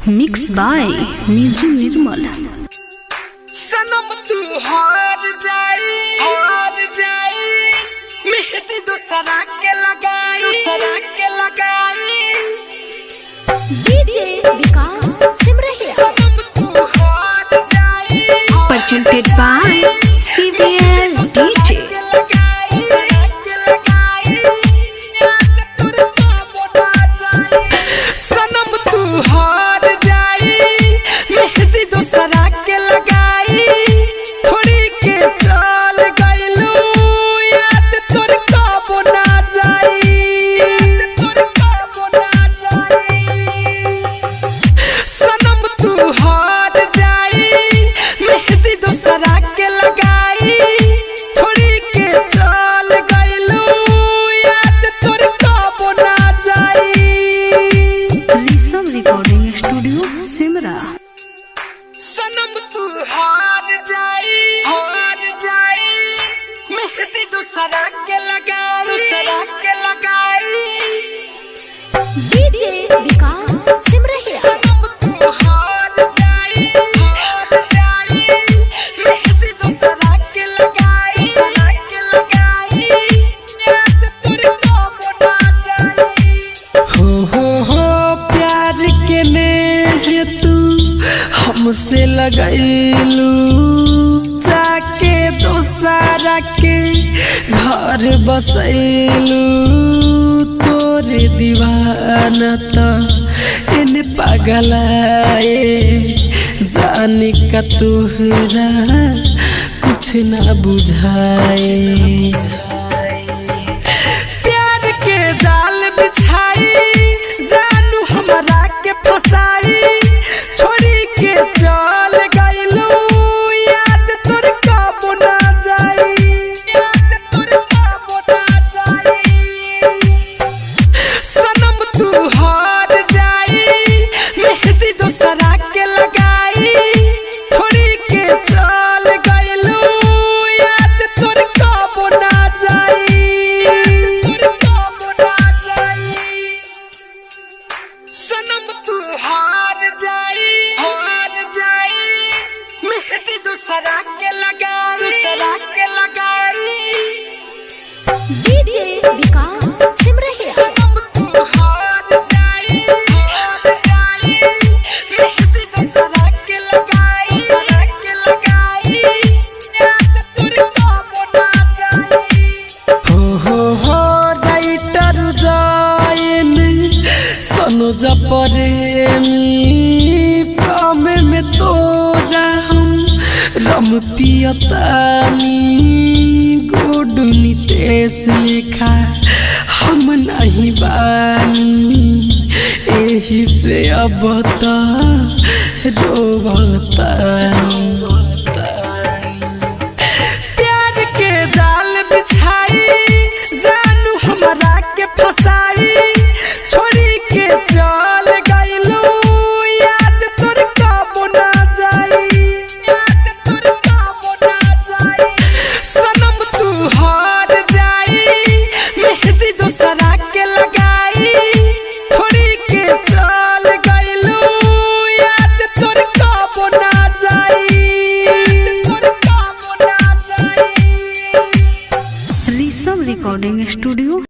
Mix by निजु निर्मल। सनम तू हार जाई मेहंदी दूसरा के लगाई डीजे विकास सिमरहिया। सनम तू हार जाई प्रेजेंटेड बाय सीबीएल डीजे। सनम तू हार जाई मेहंदी दूसरा के लगाई थोड़ी के चल गइलू याद तोर कबो ना जाई सनम तू हार जाई मेहंदी दूसरा के लगाई थोड़ी के चल गइलू याद तोर कबो ना जाई। Rishabh recording studio Simra. सनम तू हार जाई मेहंदी दूसरा के लगाई डीजे विकास सिमरहिया। सनम तू हार जाई मेहंदी दूसरा के लगाई याद तोर कबो ना जाई। हो प्यार के ने तू हमसे लगैलू जाके दोसरा के घर बसैलू तोरे दीवाना त एने पगलाए जाने का तोहरा कुछ ना बुझाए। प्यार के जाल बिछाई जानू हमरा के फसाई छोड़ी के चल गइलू याद तोर कबो ना जाई सनम तू हार जाई मेहंदी दूसरा के लगाई छोड़ी के चल गइलू याद तोर कबो ना जाई सनम तू हार जाई मेहंदी दूसरा के लगाई डीजे विकास सिमरहिया। सनम तू हार जाई मेहंदी दूसरा के लगाई याद तोर कबो ना जाई। हो राइटर जाइन सनु जपरेमी प्रेम में तोरा हम रम पियतानी गुडू नितेश लेखा हम नहीं बानी एही से अब त रोवतानी। प्यार के जाल बिछाई जानू हमरा के फसाई